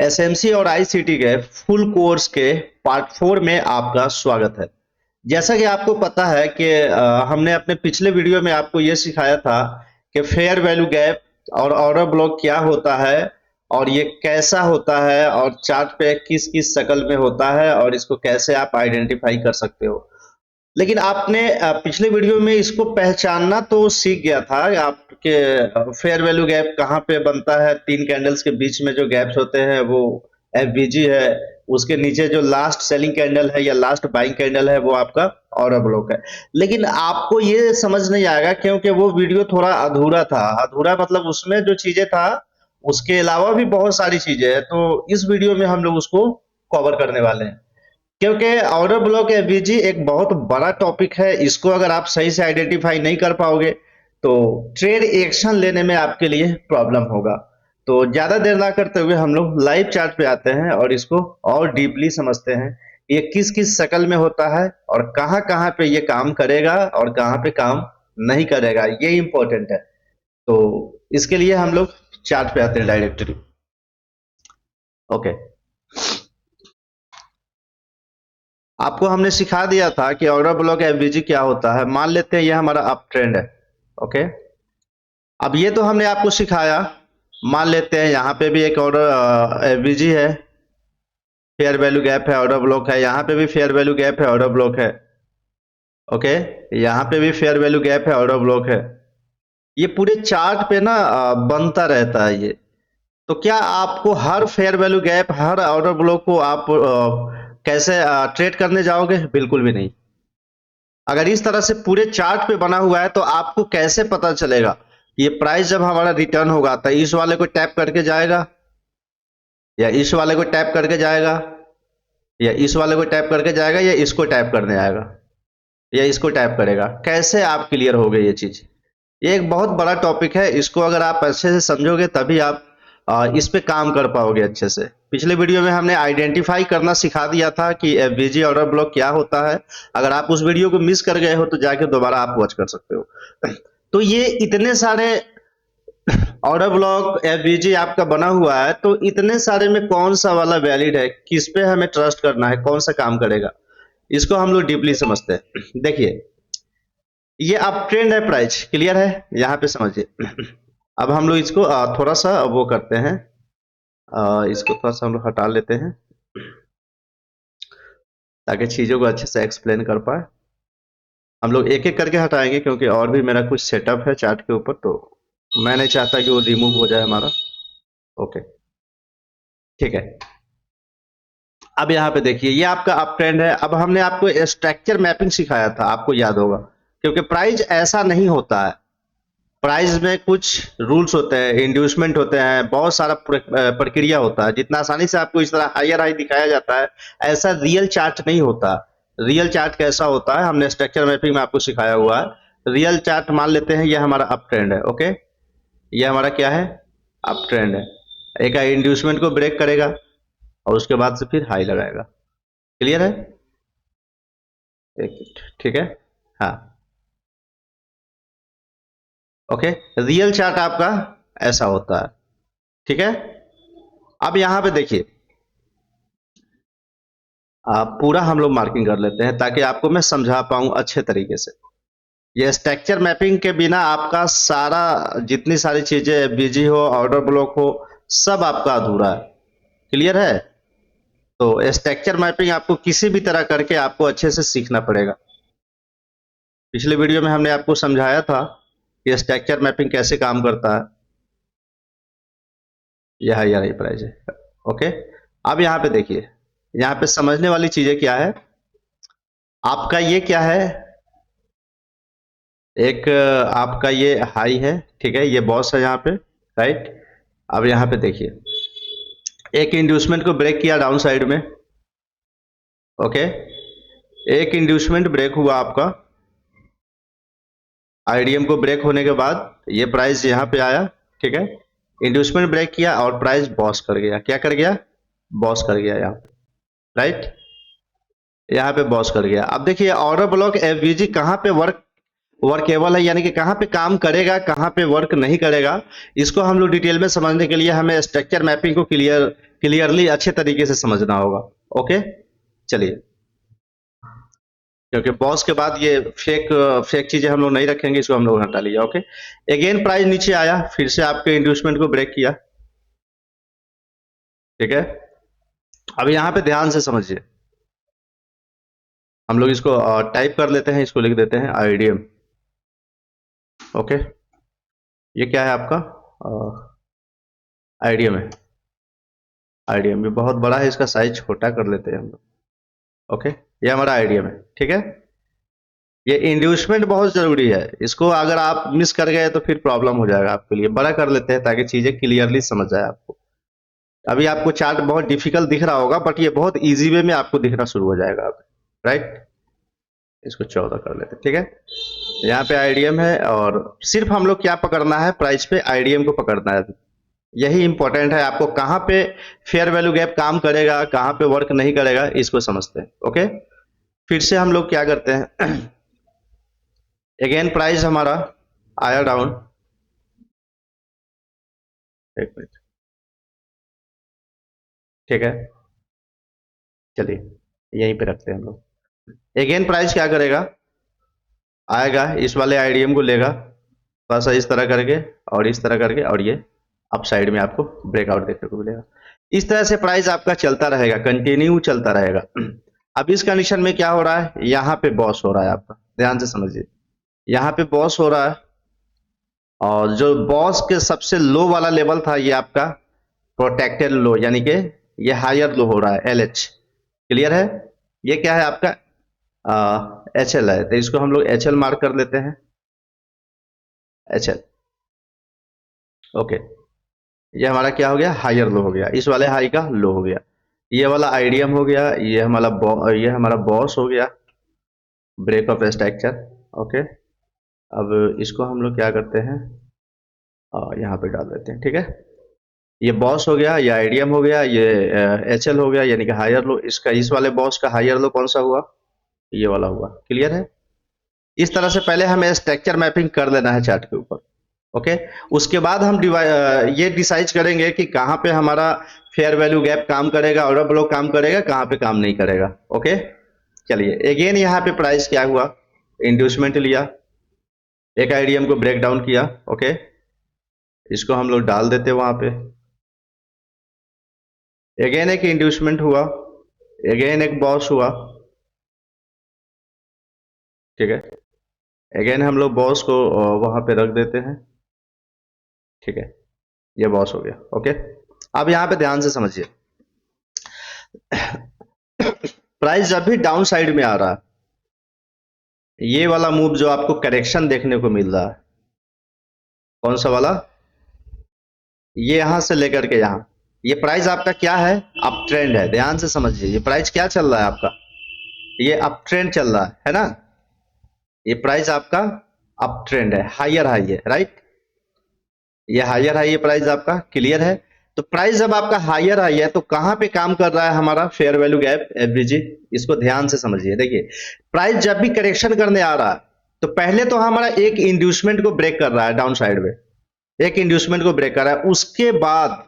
SMC और ICT के full course के पार्ट 4 में आपका स्वागत है। जैसा कि आपको पता है कि हमने अपने पिछले वीडियो में आपको ये सिखाया था कि फेयर वैल्यू गैप और ऑर्डर ब्लॉक क्या होता है और ये कैसा होता है और चार्ट पे किस किस शक्ल में होता है और इसको कैसे आप आइडेंटिफाई कर सकते हो। लेकिन आपने पिछले वीडियो में इसको पहचानना तो सीख गया था आपके फेयर वैल्यू गैप कहाँ पे बनता है। 3 कैंडल्स के बीच में जो गैप्स होते हैं वो एफवीजी है, उसके नीचे जो लास्ट सेलिंग कैंडल है या लास्ट बाइंग कैंडल है वो आपका ऑर्डर ब्लॉक है। लेकिन आपको ये समझ नहीं आएगा क्योंकि वो वीडियो थोड़ा अधूरा था। अधूरा मतलब उसमें जो चीजें था उसके अलावा भी बहुत सारी चीजें हैं, तो इस वीडियो में हम लोग उसको कवर करने वाले हैं। क्योंकि ऑर्डर ब्लॉक एफवीजी एक बहुत बड़ा टॉपिक है, इसको अगर आप सही से आइडेंटिफाई नहीं कर पाओगे तो ट्रेड एक्शन लेने में आपके लिए प्रॉब्लम होगा। तो ज्यादा देर ना करते हुए हम लोग लाइव चार्ट पे आते हैं और इसको और डीपली समझते हैं ये किस किस शक्ल में होता है और कहाँ कहाँ पे ये काम करेगा और कहाँ पे काम नहीं करेगा, ये इंपॉर्टेंट है। तो इसके लिए हम लोग चार्ट पे आते हैं डायरेक्टली। ओके, आपको हमने सिखा दिया था कि ऑर्डर ब्लॉक एफवीजी क्या होता है। मान लेते हैं ये हमारा अप ट्रेंड है। ओके, अब ये तो हमने आपको सिखाया। मान लेते हैं यहाँ पे भी एक ऑर्डर एफवीजी है, फेयर वैल्यू गैप है, ऑर्डर ब्लॉक है। यहाँ पे भी फेयर वैल्यू गैप है, ऑर्डर ब्लॉक है। ओके, यहाँ पे भी फेयर वैल्यू गैप है, ऑर्डर ब्लॉक है। ये पूरे चार्ट पे ना बनता रहता है ये। तो क्या आपको हर फेयर वैल्यू गैप, हर ऑर्डर ब्लॉक को आप कैसे ट्रेड करने जाओगे? बिल्कुल भी नहीं। अगर इस तरह से पूरे चार्ट पे बना हुआ है तो आपको कैसे पता चलेगा ये प्राइस जब हमारा रिटर्न होगा तो इस वाले को टैप करके जाएगा या इस वाले को टैप करके जाएगा या इस वाले को टैप करके जाएगा या इसको टैप करने आएगा या इसको टैप करेगा? कैसे आप क्लियर हो गए ये चीज? ये एक बहुत बड़ा टॉपिक है, इसको अगर आप अच्छे से समझोगे तभी आप इस पे काम कर पाओगे अच्छे से। पिछले वीडियो में हमने आइडेंटिफाई करना सिखा दिया था कि एफवीजी ऑर्डर ब्लॉक क्या होता है। अगर आप उस वीडियो को मिस कर गए हो तो जाके दोबारा आप वॉच कर सकते हो। तो ये इतने सारे ऑर्डर ब्लॉक एफवीजी आपका बना हुआ है, तो इतने सारे में कौन सा वाला वैलिड है, किस पे हमें ट्रस्ट करना है, कौन सा काम करेगा, इसको हम लोग डीपली समझते हैं। देखिए, ये अप ट्रेंड है, प्राइस क्लियर है, यहाँ पे समझिए। अब हम लोग इसको थोड़ा सा वो करते हैं, इसको थोड़ा सा हम लोग हटा लेते हैं ताकि चीजों को अच्छे से एक्सप्लेन कर पाए। हम लोग एक एक करके हटाएंगे क्योंकि और भी मेरा कुछ सेटअप है चार्ट के ऊपर, तो मैं नहीं चाहता कि वो रिमूव हो जाए हमारा। ओके, ठीक है। अब यहाँ पे देखिए, ये आपका अप ट्रेंड है। अब हमने आपको स्ट्रक्चर मैपिंग सिखाया था, आपको याद होगा, क्योंकि प्राइस ऐसा नहीं होता है। प्राइस में कुछ रूल्स होते हैं, इंड्यूसमेंट होते हैं, बहुत सारा प्रक्रिया होता है। जितना आसानी से आपको इस तरह हायर हाई दिखाया जाता है, ऐसा रियल चार्ट नहीं होता। रियल चार्ट कैसा होता है हमने स्ट्रक्चर मैपिंग में आपको सिखाया हुआ है। रियल चार्ट मान लेते हैं ये हमारा अप ट्रेंड है। ओके, ये हमारा क्या है? अप ट्रेंड है। एक इंड्यूसमेंट को ब्रेक करेगा और उसके बाद से फिर हाई लगाएगा। क्लियर है? ठीक है, हाँ। ओके, रियल चार्ट आपका ऐसा होता है। ठीक है, अब यहां पे देखिए, पूरा हम लोग मार्किंग कर लेते हैं ताकि आपको मैं समझा पाऊं अच्छे तरीके से। ये स्ट्रक्चर मैपिंग के बिना आपका सारा, जितनी सारी चीजें, बीजी हो, ऑर्डर ब्लॉक हो, सब आपका अधूरा है। क्लियर है? तो स्ट्रक्चर मैपिंग आपको किसी भी तरह करके आपको अच्छे से सीखना पड़ेगा। पिछले वीडियो में हमने आपको समझाया था कि स्ट्रक्चर मैपिंग कैसे काम करता है। यह नहीं प्राइस है। ओके, अब यहाँ पे देखिए, यहाँ पे समझने वाली चीजें क्या है। आपका ये क्या है? एक आपका ये हाई है, ठीक है, ये बॉस है यहाँ पे, राइट। अब यहाँ पे देखिए, एक इंड्यूसमेंट को ब्रेक किया डाउन साइड में। ओके, एक इंड्यूसमेंट ब्रेक हुआ आपका, आईडीएम को ब्रेक होने के बाद ये प्राइस यहाँ पे आया, ठीक है। इंड्यूसमेंट ब्रेक किया और प्राइस बॉस कर गया। क्या कर गया? बॉस कर गया यहाँ पे, राइट। यहाँ पे बॉस कर गया। अब देखिए, ऑर्डर ब्लॉक एफवीजी कहाँ पे वर्केबल है, यानी कि कहाँ पे काम करेगा, कहाँ पे वर्क नहीं करेगा, इसको हम लोग डिटेल में समझने के लिए हमें स्ट्रक्चर मैपिंग को क्लियर क्लियरली अच्छे तरीके से समझना होगा। ओके, चलिए, क्योंकि बॉस के बाद ये फेक फेक चीजें हम लोग नहीं रखेंगे, इसको हम लोग हटा लिया। ओके, अगेन प्राइस नीचे आया, फिर से आपके इंड्यूसमेंट को ब्रेक किया। ठीक है, अब यहां पे ध्यान से समझिए, हम लोग इसको टाइप कर लेते हैं, इसको लिख देते हैं आईडीएम। ओके, ये क्या है आपका आईडीएम है। आईडीएम भी बहुत बड़ा है, इसका साइज छोटा कर लेते हैं हम लोग। ओके, ये हमारा आईडीएम है। ठीक है, ये इंड्यूसमेंट बहुत जरूरी है, इसको अगर आप मिस कर गए तो फिर प्रॉब्लम हो जाएगा आपके लिए। बड़ा कर लेते हैं ताकि चीजें क्लियरली समझ जाए आपको। अभी आपको चार्ट बहुत डिफिकल्ट दिख रहा होगा, बट ये बहुत इजी वे में आपको दिखना शुरू हो जाएगा अब। राइट, इसको 14 कर लेते हैं। ठीक है, यहाँ पे आईडीएम है और सिर्फ हम लोग क्या पकड़ना है, प्राइस पे आईडीएम को पकड़ना है। यही इंपॉर्टेंट है, आपको कहां पे फेयर वैल्यू गैप काम करेगा, कहां पे वर्क नहीं करेगा, इसको समझते हैं। ओके, फिर से हम लोग क्या करते हैं, अगेन प्राइस हमारा आया डाउन। एक मिनट, ठीक है, चलिए यहीं पे रखते हैं हम लोग। अगेन प्राइस क्या करेगा, आएगा, इस वाले आईडीएम को लेगा, बस इस तरह करके और इस तरह करके, और ये अप साइड में आपको ब्रेकआउट देखने को मिलेगा। इस तरह से प्राइस आपका चलता रहेगा, कंटिन्यू चलता रहेगा। अब इस कंडीशन में क्या हो रहा है, यहाँ पे बॉस हो रहा है आपका, ध्यान से समझिए, यहाँ पे बॉस हो रहा है, और जो बॉस के सबसे लो वाला लेवल था ये आपका प्रोटेक्टेड लो, यानी कि ये हायर लो हो रहा है, LH। क्लियर है, ये क्या है आपका HL है, तो इसको हम लोग HL मार्क कर लेते हैं, HL। ओके, ये हमारा क्या हो गया, हायर लो हो गया, इस वाले हाई का लो हो गया। ये वाला आईडीएम हो गया, ये हमारा बॉस हो गया, ब्रेक ऑफ स्ट्रक्चर। ओके, अब इसको हम लोग क्या करते हैं, यहाँ पे डाल देते हैं। ठीक है, ये बॉस हो गया, ये आईडीएम हो गया, ये HL हो गया, यानी कि हायर लो। इसका इस वाले बॉस का हायर लो कौन सा हुआ, ये वाला हुआ। क्लियर है, इस तरह से पहले हमें स्ट्रक्चर मैपिंग कर लेना है चार्ट के ऊपर। ओके, उसके बाद हम ये डिसाइड करेंगे कि कहां पे हमारा फेयर वैल्यू गैप काम करेगा, ऑर्डर ब्लॉक काम करेगा, कहां पे काम नहीं करेगा। ओके, चलिए अगेन यहाँ पे प्राइस क्या हुआ, इंड्यूसमेंट लिया, एक आईडीएम को ब्रेक डाउन किया। ओके, इसको हम लोग डाल देते वहां पे, अगेन एक इंड्यूसमेंट हुआ, अगेन एक बॉस हुआ। ठीक है, अगेन हम लोग बॉस को वहां पे रख देते हैं। ठीक है, ये बॉस हो गया। ओके, अब यहां पे ध्यान से समझिए, प्राइस जब भी डाउन साइड में आ रहा है, ये वाला मूव जो आपको करेक्शन देखने को मिल रहा है, कौन सा वाला, ये यहां से लेकर के यहां, ये प्राइस आपका क्या है, अप ट्रेंड है। ध्यान से समझिए, ये प्राइस क्या चल रहा है आपका, ये अप ट्रेंड चल रहा है ना, ये प्राइस आपका अप ट्रेंड है, हायर हाई है। राइट, ये हायर हाई है प्राइस आपका। क्लियर है, तो प्राइस जब आपका हायर हाई है तो कहां पे काम कर रहा है हमारा फेयर वैल्यू गैप, एवरेज। इसको ध्यान से समझिए, देखिए प्राइस जब भी करेक्शन करने आ रहा है तो पहले तो हमारा एक इंड्यूसमेंट को ब्रेक कर रहा है डाउन साइड में, एक इंड्यूसमेंट को ब्रेक कर रहा है, उसके बाद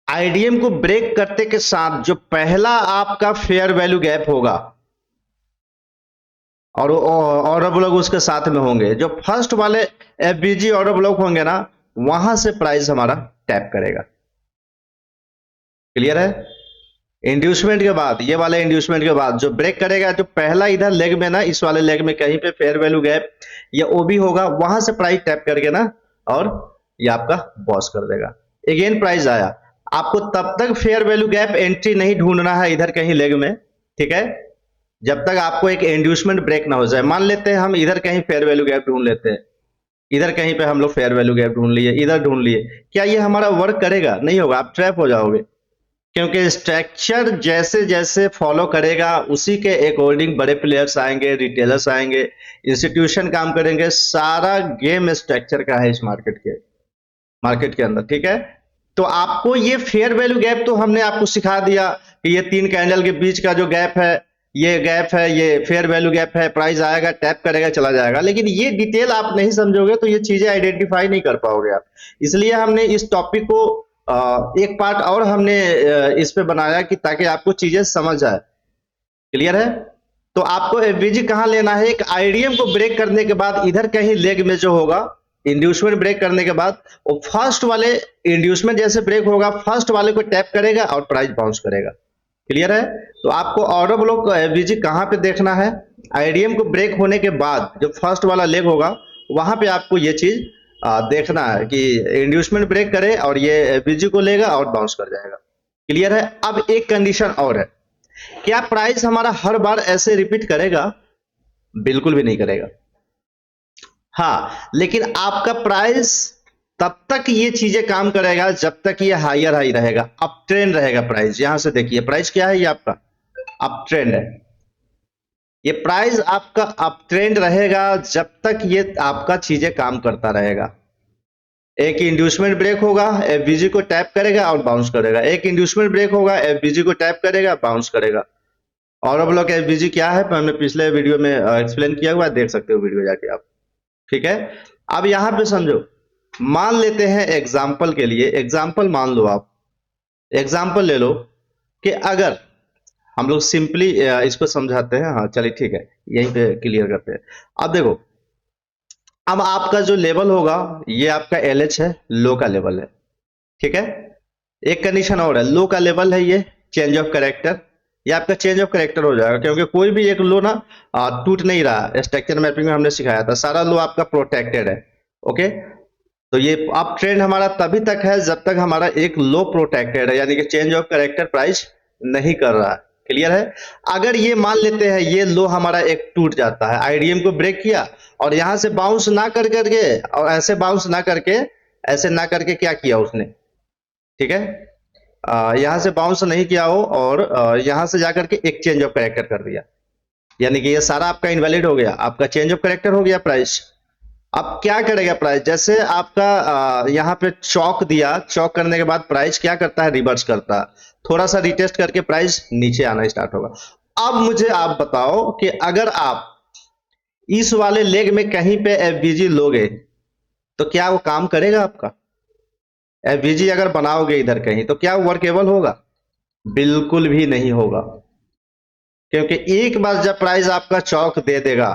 आईडीएम को ब्रेक करते के साथ जो पहला आपका फेयर वैल्यू गैप होगा और ऑर्डर ब्लॉक उसके साथ में होंगे, जो फर्स्ट वाले एफबीजी ऑर्डर ब्लॉक होंगे ना, वहां से प्राइस हमारा टैप करेगा। क्लियर है, इंड्यूसमेंट के बाद, ये वाले इंड्यूसमेंट के बाद जो ब्रेक करेगा, जो पहला इधर लेग में ना, इस वाले लेग में कहीं पे फेयर वैल्यू गैप या ओबी होगा, वहां से प्राइस टैप करके ना, और ये आपका बॉस कर देगा। अगेन प्राइस आया, आपको तब तक फेयर वैल्यू गैप एंट्री नहीं ढूंढना है इधर कहीं लेग में। ठीक है, जब तक आपको एक इंड्यूसमेंट ब्रेक ना हो जाए। मान लेते हैं हम इधर कहीं फेयर वैल्यू गैप ढूंढ लेते हैं, इधर कहीं पे हम लोग फेयर वैल्यू गैप ढूंढ लिए, इधर ढूंढ लिए, क्या ये हमारा वर्क करेगा, नहीं होगा, आप ट्रैप हो जाओगे। क्योंकि स्ट्रक्चर जैसे जैसे फॉलो करेगा उसी के अकॉर्डिंग बड़े प्लेयर्स आएंगे, रिटेलर्स आएंगे, इंस्टीट्यूशन काम करेंगे, सारा गेम स्ट्रक्चर का है इस मार्केट के अंदर। ठीक है, तो आपको ये फेयर वैल्यू गैप तो हमने आपको सिखा दिया कि ये 3 कैंडल के बीच का जो गैप है, ये गैप है, ये फेयर वैल्यू गैप है, प्राइस आएगा, टैप करेगा, चला जाएगा। लेकिन ये डिटेल आप नहीं समझोगे तो ये चीजें आइडेंटिफाई नहीं कर पाओगे आप। इसलिए हमने इस टॉपिक को एक पार्ट और हमने इस पे बनाया कि ताकि आपको चीजें समझ आए। क्लियर है? तो आपको एफबीजी कहाँ लेना है, एक आईडीएम को ब्रेक करने के बाद इधर कहीं लेग में जो होगा, इंड्यूसमेंट ब्रेक करने के बाद वो फर्स्ट वाले इंड्यूसमेंट जैसे ब्रेक होगा, फर्स्ट वाले को टैप करेगा और प्राइस बाउंस करेगा। क्लियर है? तो आपको ऑर्डर ब्लॉक एफबीजी कहाँ पे देखना है, आईडीएम को ब्रेक होने के बाद जो फर्स्ट वाला लेग होगा वहां पे आपको ये चीज देखना है कि इंड्यूसमेंट ब्रेक करे और ये एफबीजी को लेगा और बाउंस कर जाएगा। क्लियर है? अब एक कंडीशन और है, क्या प्राइस हमारा हर बार ऐसे रिपीट करेगा? बिल्कुल भी नहीं करेगा। हाँ, लेकिन आपका प्राइस तब तक ये चीजें काम करेगा जब तक ये हायर हाई रहेगा, अप ट्रेंड रहेगा प्राइस। यहां से देखिए प्राइस क्या है, ये आपका अप ट्रेंड है। ये प्राइस आपका अप ट्रेंड रहेगा जब तक ये आपका चीजें काम करता रहेगा। एक इंड्यूसमेंट ब्रेक होगा, एफबीजी को टैप करेगा और बाउंस करेगा, एक इंड्यूसमेंट ब्रेक होगा, एफबीजी को टैप करेगा, बाउंस करेगा। ऑर्डर ब्लॉक एफबीजी क्या है हमने पिछले वीडियो में एक्सप्लेन किया हुआ है, देख सकते हो वीडियो जाके आप। ठीक है? अब यहां पे समझो, मान लेते हैं एग्जाम्पल के लिए, एग्जाम्पल मान लो, आप एग्जाम्पल ले लो कि अगर हम लोग सिंपली इसको समझाते हैं। हाँ चलिए ठीक है, यहीं पे क्लियर करते हैं। अब देखो, अब आपका जो लेवल होगा ये आपका एलएच है, लो का लेवल है। ठीक है? एक कंडीशन और है, लो का लेवल है ये चेंज ऑफ कैरेक्टर, ये आपका चेंज ऑफ कैरेक्टर हो जाएगा, क्योंकि कोई भी एक लो ना टूट नहीं रहा। स्ट्रक्चर मैपिंग में हमने सिखाया था, सारा लो आपका प्रोटेक्टेड है। ओके, तो ये अप ट्रेंड हमारा तभी तक है जब तक हमारा एक लो प्रोटेक्टेड है, यानी कि चेंज ऑफ कैरेक्टर प्राइस नहीं कर रहा है। क्लियर है? अगर ये मान लेते हैं ये लो हमारा एक टूट जाता है, आईडीएम को ब्रेक किया और यहां से बाउंस ना कर करके और ऐसे बाउंस ना करके, ऐसे ना करके क्या किया उसने, ठीक है, यहां से बाउंस नहीं किया हो और यहां से जाकर के एक चेंज ऑफ कैरेक्टर कर दिया, यानी कि ये सारा आपका इनवैलिड हो गया, आपका चेंज ऑफ कैरेक्टर हो गया प्राइस। अब क्या करेगा प्राइस, जैसे आपका यहाँ पे चौक दिया, चौक करने के बाद प्राइस क्या करता है, रिवर्स करता है, थोड़ा सा रिटेस्ट करके प्राइस नीचे आना स्टार्ट होगा। अब मुझे आप बताओ कि अगर आप इस वाले लेग में कहीं पे एफबीजी लोगे तो क्या वो काम करेगा आपका? एफबीजी अगर बनाओगे इधर कहीं तो क्या वर्केबल होगा? बिल्कुल भी नहीं होगा, क्योंकि एक बार जब प्राइस आपका चौक दे देगा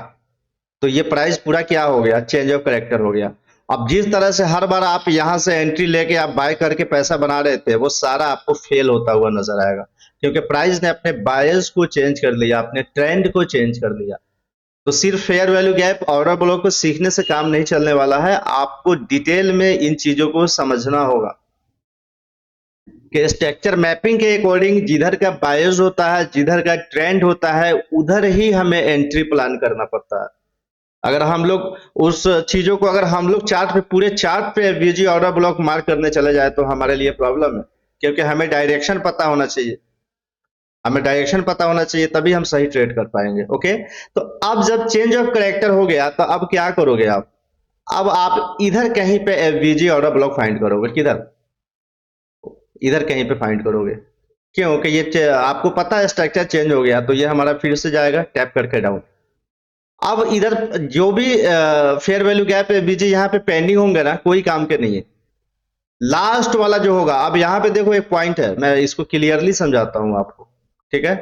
तो ये प्राइस पूरा क्या हो गया, चेंज ऑफ कैरेक्टर हो गया। अब जिस तरह से हर बार आप यहां से एंट्री लेके आप बाय करके पैसा बना रहे थे, वो सारा आपको फेल होता हुआ नजर आएगा, क्योंकि प्राइस ने अपने बायर्स को चेंज कर लिया, अपने ट्रेंड को चेंज कर लिया। तो सिर्फ fair value gap order block को सीखने से काम नहीं चलने वाला है, आपको डिटेल में इन चीजों को समझना होगा कि स्ट्रक्चर मैपिंग के अकॉर्डिंग जिधर का बायस होता है, जिधर का ट्रेंड होता है, उधर ही हमें एंट्री प्लान करना पड़ता है। अगर हम लोग उस चीजों को, अगर हम लोग चार्ट पे, पूरे चार्ट पे एफबीजी ऑर्डर ब्लॉक मार्क करने चले जाए तो हमारे लिए प्रॉब्लम है, क्योंकि हमें डायरेक्शन पता होना चाहिए, हमें डायरेक्शन पता होना चाहिए, तभी हम सही ट्रेड कर पाएंगे। ओके, तो अब जब चेंज ऑफ कैरेक्टर हो गया तो अब क्या करोगे आप? अब आप इधर कहीं पे एफबीजी ऑर्डर ब्लॉक फाइंड करोगे, किधर, इधर कहीं पे फाइंड करोगे। क्यों कि ये आपको पता है स्ट्रक्चर चेंज हो गया, तो ये हमारा फिर से जाएगा टैप करके डाउन। अब इधर जो भी फेयर वैल्यू गैप एफबीजी यहाँ पे पेंडिंग होंगे ना, कोई काम के नहीं है। लास्ट वाला जो होगा, अब यहाँ पे देखो एक पॉइंट है, मैं इसको क्लियरली समझाता हूं आपको, ठीक है,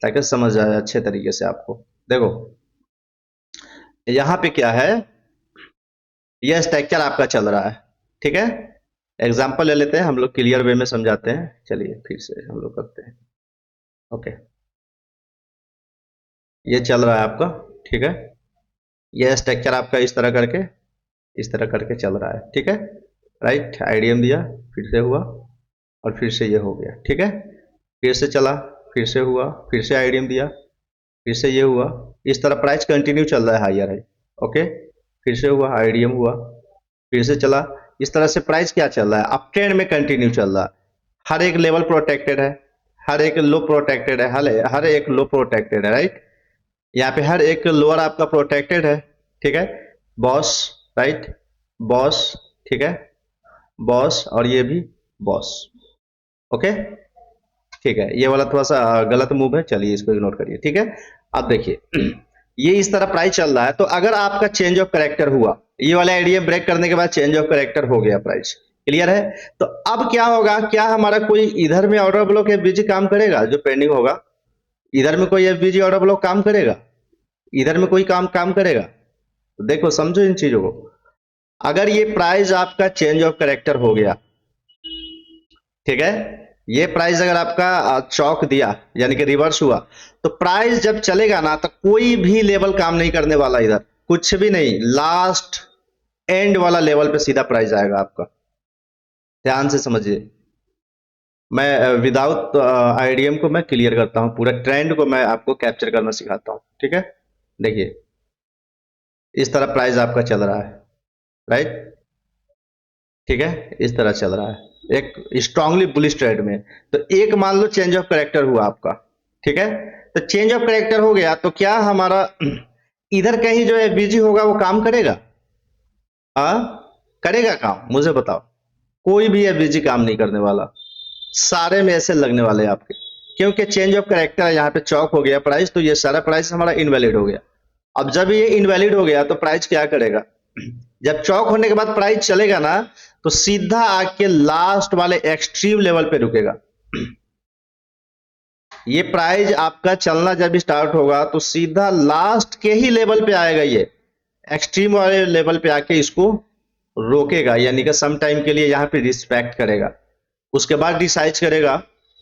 ताकि समझ आए अच्छे तरीके से आपको। देखो यहाँ पे क्या है, यह स्ट्रक्चर आपका चल रहा है, ठीक है, एग्जाम्पल ले लेते हैं हम लोग, क्लियर वे में समझाते हैं। चलिए फिर से हम लोग करते हैं। ओके, ये चल रहा है आपका, ठीक है, यह स्ट्रक्चर आपका इस तरह करके, इस तरह करके चल रहा है, ठीक है, राइट, आईडीएम दिया, फिर से हुआ और फिर से ये हो गया, ठीक है, फिर से चला, फिर से हुआ, फिर से आईडीएम दिया, फिर से ये हुआ, इस तरह प्राइस कंटिन्यू चल रहा है हायर है। ओके, फिर से हुआ, आईडीएम हुआ, फिर से चला, इस तरह से प्राइस क्या चल रहा है, अप ट्रेंड में कंटिन्यू चल रहा है। हर एक लेवल प्रोटेक्टेड है, हर एक लो प्रोटेक्टेड है, हर एक लो प्रोटेक्टेड है, राइट, यहाँ पे हर एक लोअर आपका प्रोटेक्टेड है, ठीक है, बॉस, राइट, बॉस, ठीक है, बॉस, और ये भी बॉस। ओके, ठीक है, ये वाला थोड़ा सा गलत मूव है, चलिए इसको इग्नोर करिए, ठीक है। अब देखिए ये इस तरह प्राइस चल रहा है, तो अगर आपका चेंज ऑफ कैरेक्टर हुआ, ये वाला आइडिया ब्रेक करने के बाद चेंज ऑफ कैरेक्टर हो गया प्राइस, क्लियर है? तो अब क्या होगा, क्या हमारा कोई इधर में ऑर्डर ब्लॉक एफबीजी काम करेगा जो पेंडिंग होगा? इधर में कोई एफबीजी ऑर्डर ब्लॉक काम करेगा? इधर में कोई काम करेगा? तो देखो समझो इन चीजों को। अगर ये प्राइस आपका चेंज ऑफ कैरेक्टर हो गया, ठीक है, ये प्राइस अगर आपका चौक दिया यानी कि रिवर्स हुआ, तो प्राइस जब चलेगा ना तो कोई भी लेवल काम नहीं करने वाला, इधर कुछ भी नहीं, लास्ट एंड वाला लेवल पे सीधा प्राइस आएगा आपका। ध्यान से समझिए, मैं विदाउट आईडीएम को मैं क्लियर करता हूं, पूरा ट्रेंड को मैं आपको कैप्चर करना सिखाता हूं, ठीक है? देखिए इस तरह प्राइस आपका चल रहा है, राइट, ठीक है, इस तरह चल रहा है एक स्ट्रांगली बुलिश ट्रेड में। तो एक मान लो चेंज ऑफ कैरेक्टर हुआ आपका, ठीक है, तो चेंज ऑफ कैरेक्टर हो गया तो क्या हमारा इधर कहीं जो एफबीजी होगा वो काम करेगा? करेगा काम? मुझे बताओ। कोई भी एफबीजी काम नहीं करने वाला, सारे में ऐसे लगने वाले आपके, क्योंकि चेंज ऑफ कैरेक्टर यहाँ पे चौक हो गया प्राइस, तो ये सारा प्राइस हमारा इनवैलिड हो गया। अब जब ये इनवैलिड हो गया तो प्राइस क्या करेगा? जब चौक होने के बाद प्राइस चलेगा ना तो सीधा आके लास्ट वाले एक्सट्रीम लेवल पे रुकेगा। ये प्राइस आपका चलना जब स्टार्ट होगा तो सीधा लास्ट के ही लेवल पे आएगा, ये एक्सट्रीम वाले लेवल पे आके इसको रोकेगा, यानी कि सम टाइम के लिए यहाँ पे रिस्पेक्ट करेगा। उसके बाद डिसाइड करेगा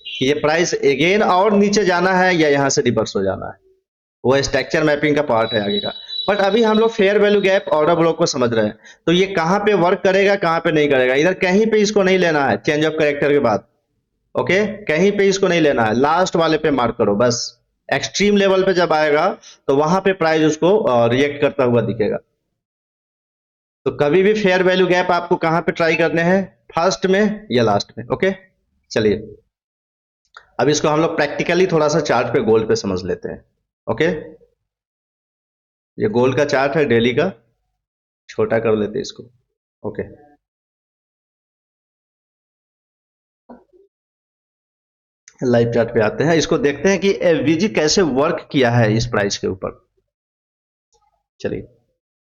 कि ये प्राइस अगेन और नीचे जाना है या यहाँ से रिवर्स हो जाना है। वो स्ट्रक्चर मैपिंग का पार्ट है आगे का। बट अभी हम लोग fair value gap order block को समझ रहे हैं, तो ये कहां पे वर्क करेगा कहां पे नहीं करेगा, इधर कहीं पे इसको नहीं लेना है चेंज ऑफ कैरेक्टर के बाद, ओके, कहीं पे इसको नहीं लेना है, लास्ट वाले पे मार्क करो बस। एक्सट्रीम लेवल पे जब आएगा तो वहां पे प्राइस उसको रिएक्ट करता हुआ दिखेगा। तो कभी भी फेयर वैल्यू गैप आपको कहां पे ट्राई करने हैं, फर्स्ट में या लास्ट में, ओके। चलिए अब इसको हम लोग प्रैक्टिकली थोड़ा सा चार्ट पे गोल्ड पे समझ लेते हैं, ओके। ये गोल्ड का चार्ट है डेली का, छोटा कर लेते हैं इसको, ओके। लाइव चार्ट पे आते हैं, इसको देखते हैं कि एफवीजी कैसे वर्क किया है इस प्राइस के ऊपर। चलिए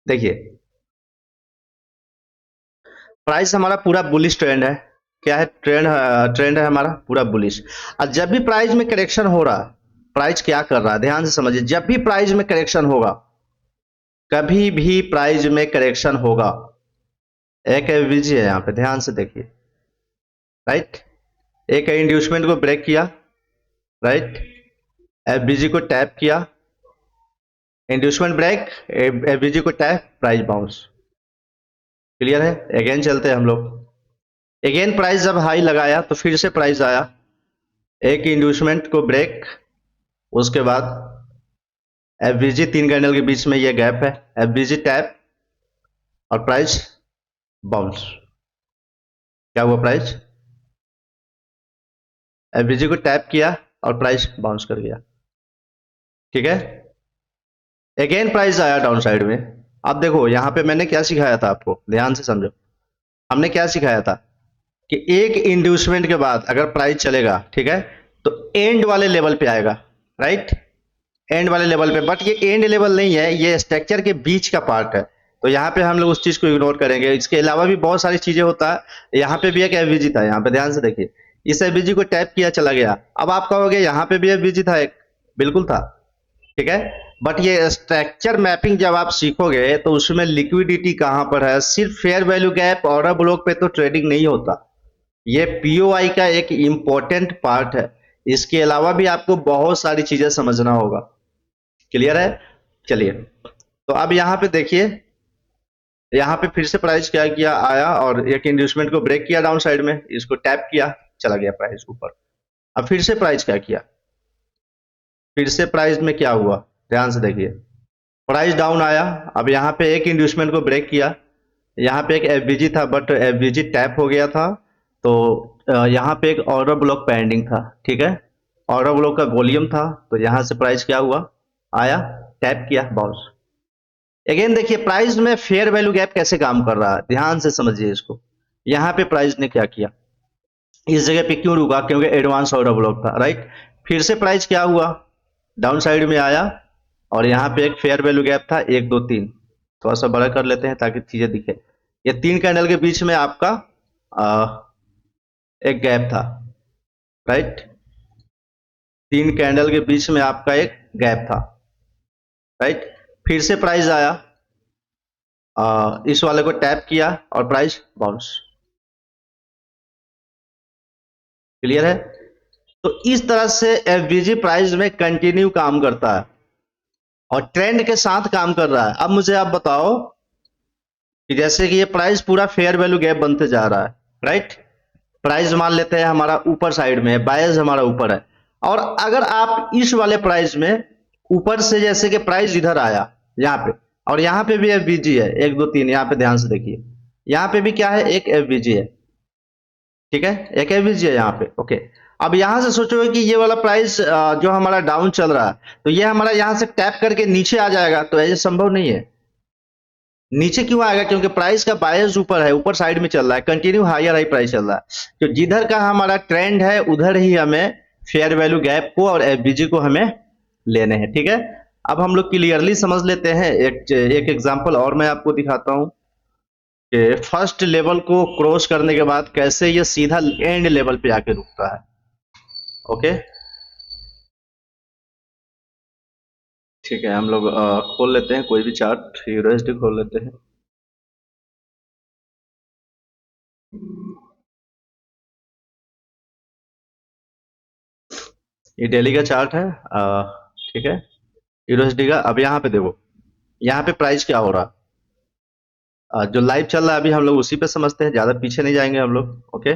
देखिए, प्राइस हमारा पूरा बुलिश ट्रेंड है, क्या है, ट्रेंड है हमारा पूरा बुलिश। और जब भी प्राइस में करेक्शन हो रहा, प्राइस क्या कर रहा है ध्यान से समझिए, जब भी प्राइस में करेक्शन होगा, कभी भी प्राइस में करेक्शन होगा, एक एफवीजी है यहां पे ध्यान से देखिए, राइट, एक इंड्यूसमेंट को ब्रेक किया, राइट, एफबीजी को टैप किया, इंड्यूसमेंट ब्रेक, एफबीजी को टैप, प्राइस बाउंस, क्लियर है। अगेन चलते हैं हम लोग, अगेन प्राइस जब हाई लगाया तो फिर से प्राइस आया, एक इंड्यूसमेंट को ब्रेक, उसके बाद एफबीजी 3 कैंडल के बीच में ये गैप है, एफबीजी टैप और प्राइस बाउंस। क्या हुआ, प्राइस एफबीजी को टैप किया और प्राइस बाउंस कर गया, ठीक है। अगेन प्राइस आया डाउन साइड में। अब देखो यहां पे मैंने क्या सिखाया था आपको, ध्यान से समझो, हमने क्या सिखाया था कि एक इंड्यूसमेंट के बाद अगर प्राइस चलेगा, ठीक है, तो एंड वाले लेवल पे आएगा, राइट, एंड वाले लेवल पे। बट ये एंड लेवल नहीं है, ये स्ट्रक्चर के बीच का पार्ट है, तो यहाँ पे हम लोग उस चीज को इग्नोर करेंगे। इसके अलावा भी बहुत सारी चीजें होता है। यहाँ पे भी एक एफबीजी था, यहाँ पे ध्यान से देखिए, इस एफबीजी को टैप किया चला गया, अब आप कहोगे यहाँ पे भी एफबीजी था एक, बिल्कुल था, ठीक है। बट ये स्ट्रक्चर मैपिंग जब आप सीखोगे तो उसमें लिक्विडिटी कहां पर है, सिर्फ fair value gap order block पे तो ट्रेडिंग नहीं होता, ये पीओआई का एक इंपॉर्टेंट पार्ट है। इसके अलावा भी आपको बहुत सारी चीजें समझना होगा, क्लियर है। चलिए तो अब यहां पे देखिए, यहां पे फिर से प्राइस क्या किया, आया और एक इंड्यूसमेंट को ब्रेक किया डाउन साइड में, इसको टैप किया, चला गया प्राइस ऊपर। अब फिर से प्राइस क्या किया, फिर से प्राइस में क्या हुआ, ध्यान से देखिए, प्राइस डाउन आया, अब यहाँ पे एक इंड्यूसमेंट को ब्रेक किया, यहाँ पे एक एफबीजी था बट एफबीजी टैप हो गया था, तो यहाँ पे एक ऑर्डर ब्लॉक पेंडिंग था, ठीक है, ऑर्डर ब्लॉक का वॉल्यूम था, तो यहाँ से प्राइस क्या हुआ, आया, टैप किया, बाउंस। अगेन देखिए प्राइस में फेयर वैल्यू गैप कैसे काम कर रहा है, ध्यान से समझिए इसको। यहाँ पे प्राइस ने क्या किया, इस जगह पे क्यों रुका, क्योंकि एडवांस ऑर्डर ब्लॉक था, राइट। फिर से प्राइस क्या हुआ, डाउन साइड में आया और यहाँ पे एक फेयर वैल्यू गैप था 1 2 3, थोड़ा सा बड़ा कर लेते हैं ताकि चीजें दिखे। ये 3 कैंडल के बीच में आपका एक गैप था, राइट। 3 कैंडल के बीच में आपका एक गैप था, राइट। फिर से प्राइस आया, इस वाले को टैप किया और प्राइस बाउंस। क्लियर है? तो इस तरह से एफवीजी प्राइस में कंटिन्यू काम करता है और ट्रेंड के साथ काम कर रहा है। अब मुझे आप बताओ कि जैसे कि ये प्राइस पूरा फेयर वैल्यू गैप बनते जा रहा है, राइट। प्राइस मान लेते हैं हमारा ऊपर साइड में है, बायस हमारा ऊपर है, और अगर आप इस वाले प्राइस में ऊपर से जैसे कि प्राइस इधर आया यहाँ पे, और यहाँ पे भी एफवीजी है 1 2 3, यहाँ पे ध्यान से देखिए, यहाँ पे भी क्या है, एक एफवीजी है, ठीक है, एक एफवीजी है यहाँ पे, ओके। अब यहां से सोचो कि ये वाला प्राइस जो हमारा डाउन चल रहा है, तो ये हमारा यहां से टैप करके नीचे आ जाएगा, तो ऐसे संभव नहीं है। नीचे क्यों आएगा? क्योंकि प्राइस का बायस ऊपर है, ऊपर साइड में चल रहा है, कंटिन्यू हायर हाई प्राइस चल रहा है। तो जिधर का हमारा ट्रेंड है उधर ही हमें फेयर वैल्यू गैप को और एफबीजी को हमें लेने हैं, ठीक है। अब हम लोग क्लियरली समझ लेते हैं, एक एग्जांपल और मैं आपको दिखाता हूं कि फर्स्ट लेवल को क्रॉस करने के बाद कैसे ये सीधा एंड लेवल पे आके रुकता है, ओके। ठीक है, हम लोग खोल लेते हैं कोई भी चार्ट, यूएसडी खोल लेते हैं। ये डेली का चार्ट है, ठीक है, यूएसडी का। अब यहाँ पे देखो, यहाँ पे प्राइस क्या हो रहा, जो लाइव चल रहा है अभी हम लोग उसी पे समझते हैं, ज्यादा पीछे नहीं जाएंगे हम लोग, ओके।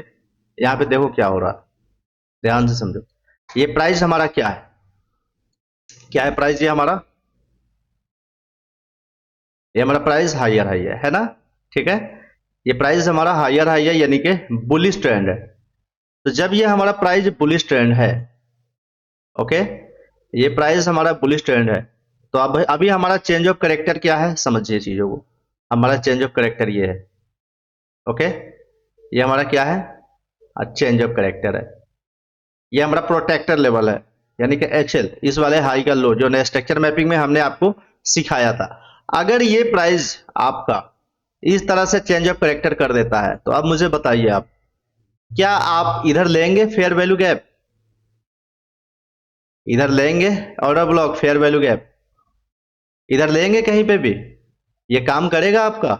यहाँ पे देखो क्या हो रहा, ध्यान से समझो। ये प्राइस हमारा क्या है, क्या है प्राइस, ये हमारा प्राइस हायर हाई है ना, ठीक है। ये प्राइस हमारा हायर हाई है, यानी कि बुलिश ट्रेंड है। तो जब ये हमारा प्राइस बुलिश ट्रेंड है, ओके, ये प्राइस हमारा बुलिश ट्रेंड है, तो अब अभी हमारा चेंज ऑफ करेक्टर क्या है, समझिए चीजों को। हमारा चेंज ऑफ करेक्टर ये है, ओके, ये हमारा क्या है, चेंज ऑफ करेक्टर है। ये हमारा प्रोटेक्टर लेवल है, यानी कि एचएल, इस वाले हाई का लो जो स्ट्रक्चर मैपिंग में हमने आपको सिखाया था। अगर ये प्राइस आपका इस तरह से चेंज ऑफ करेक्टर कर देता है, तो अब मुझे बताइए आप, क्या आप इधर लेंगे फेयर वैल्यू गैप, इधर लेंगे order block fair value gap, इधर लेंगे कहीं पे भी, ये काम करेगा आपका?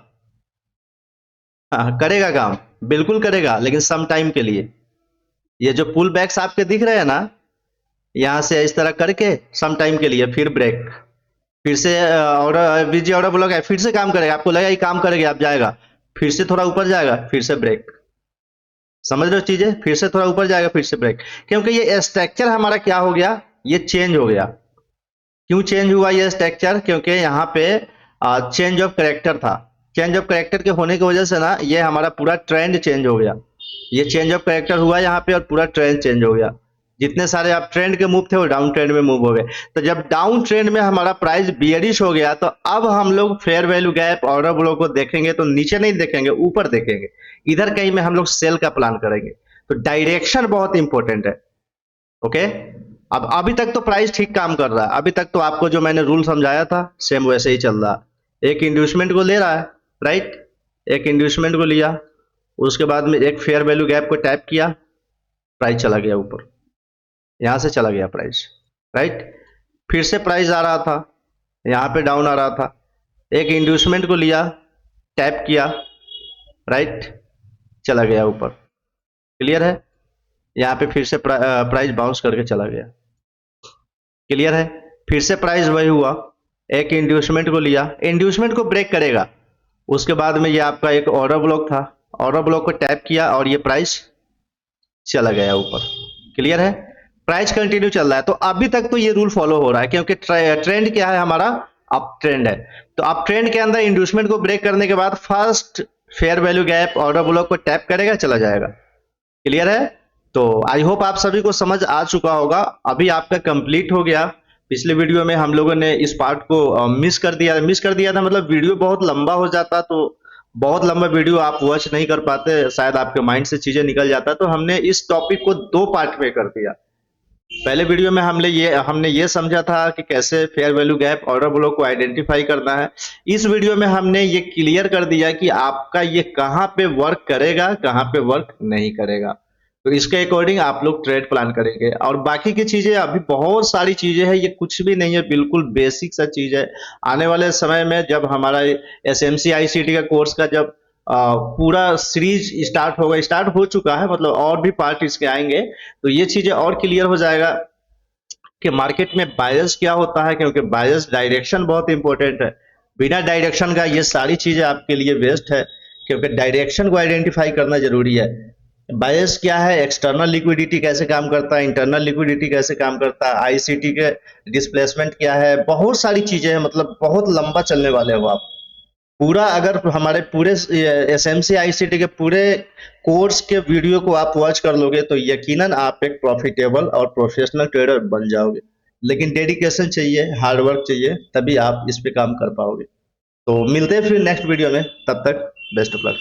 हाँ, करेगा काम, बिल्कुल करेगा, लेकिन सम टाइम के लिए। ये जो पुल बैक्स आपके दिख रहे हैं ना, यहां से इस तरह करके सम टाइम के लिए, फिर ब्रेक, फिर से ऑर्डर बीजी ऑर्डर ब्लॉक है, फिर से काम करेगा, आपको लगा ये काम करेगा, आप जाएगा, फिर से थोड़ा ऊपर जाएगा, फिर से ब्रेक। समझ रहे हो चीजें? फिर से थोड़ा ऊपर जाएगा, फिर से ब्रेक, क्योंकि ये स्ट्रक्चर हमारा क्या हो गया, ये चेंज हो गया। क्यों चेंज हुआ ये स्ट्रक्चर? क्योंकि यहाँ पे चेंज ऑफ करेक्टर था। चेंज ऑफ करेक्टर के होने की वजह से ना ये हमारा पूरा ट्रेंड चेंज हो गया। ये चेंज ऑफ करेक्टर हुआ यहाँ पे और पूरा ट्रेंड चेंज हो गया। जितने सारे आप ट्रेंड के मूव थे वो डाउन ट्रेंड में मूव हो गए। तो जब डाउन ट्रेंड में हमारा प्राइस बियरिश हो गया, तो अब हम लोग fair value gap order block को देखेंगे तो नीचे नहीं देखेंगे, ऊपर देखेंगे। इधर कहीं में हम लोग सेल का प्लान करेंगे। तो डायरेक्शन बहुत इंपॉर्टेंट है, ओके। अब अभी तक तो प्राइस ठीक काम कर रहा है, अभी तक तो आपको जो मैंने रूल समझाया था सेम वैसे ही चल रहा है। एक इंड्यूसमेंट को ले रहा है, राइट, एक इंड्यूसमेंट को लिया, उसके बाद में एक फेयर वैल्यू गैप को टैप किया, प्राइस चला गया ऊपर, यहां से चला गया प्राइस, राइट। फिर से प्राइस आ रहा था, यहां पे डाउन आ रहा था, एक इंड्यूसमेंट को लिया, टैप किया, राइट, चला गया ऊपर। क्लियर है? यहाँ पे फिर से प्राइस बाउंस करके चला गया। क्लियर है? फिर से प्राइस वही हुआ, एक इंड्यूसमेंट को लिया, इंड्यूसमेंट को ब्रेक करेगा, उसके बाद में ये आपका एक ऑर्डर ब्लॉक था, ऑर्डर ब्लॉक को टैप किया और ये प्राइस चला गया ऊपर। क्लियर है? प्राइस कंटिन्यू चल रहा है। तो अभी तक तो ये रूल फॉलो हो रहा है, क्योंकि ट्रेंड क्या है हमारा, अप ट्रेंड है। तो अप ट्रेंड के अंदर इंड्यूसमेंट को ब्रेक करने के बाद first fair value gap order block को टैप करेगा, चला जाएगा। क्लियर है? तो आई होप आप सभी को समझ आ चुका होगा। अभी आपका कंप्लीट हो गया। पिछले वीडियो में हम लोगों ने इस पार्ट को मिस कर दिया था, मतलब वीडियो बहुत लंबा हो जाता, तो बहुत लंबा वीडियो आप वॉच नहीं कर पाते, शायद आपके माइंड से चीजें निकल जाता, तो हमने इस टॉपिक को 2 पार्ट में कर दिया। पहले वीडियो में हमने ये समझा था कि कैसे fair value gap order block को आइडेंटिफाई करना है। इस वीडियो में हमने ये क्लियर कर दिया कि आपका ये कहाँ पे वर्क करेगा, कहाँ पे वर्क नहीं करेगा। तो इसके अकॉर्डिंग आप लोग ट्रेड प्लान करेंगे। और बाकी की चीजें अभी बहुत सारी चीजें हैं, ये कुछ भी नहीं है, बिल्कुल बेसिक सा चीज है। आने वाले समय में जब हमारा एसएमसी आईसीटी का कोर्स का जब पूरा सीरीज स्टार्ट हो चुका है, मतलब और भी पार्ट इसके आएंगे, तो ये चीजें और क्लियर हो जाएगा कि मार्केट में बायस क्या होता है, क्योंकि बायस डायरेक्शन बहुत इंपॉर्टेंट है। बिना डायरेक्शन का ये सारी चीजें आपके लिए वेस्ट है, क्योंकि डायरेक्शन को आइडेंटिफाई करना जरूरी है। बायस क्या है, एक्सटर्नल लिक्विडिटी कैसे काम करता है, इंटरनल लिक्विडिटी कैसे काम करता है, आईसीटी के डिस्प्लेसमेंट क्या है, बहुत सारी चीजें हैं, मतलब बहुत लंबा चलने वाले हो आप। पूरा अगर हमारे पूरे एसएमसी आईसीटी के पूरे कोर्स के वीडियो को आप वॉच कर लोगे तो यकीनन आप एक प्रॉफिटेबल और प्रोफेशनल ट्रेडर बन जाओगे। लेकिन डेडिकेशन चाहिए, हार्ड वर्क चाहिए, तभी आप इस पे काम कर पाओगे। तो मिलते हैं फिर नेक्स्ट वीडियो में, तब तक बेस्ट ऑफ लक।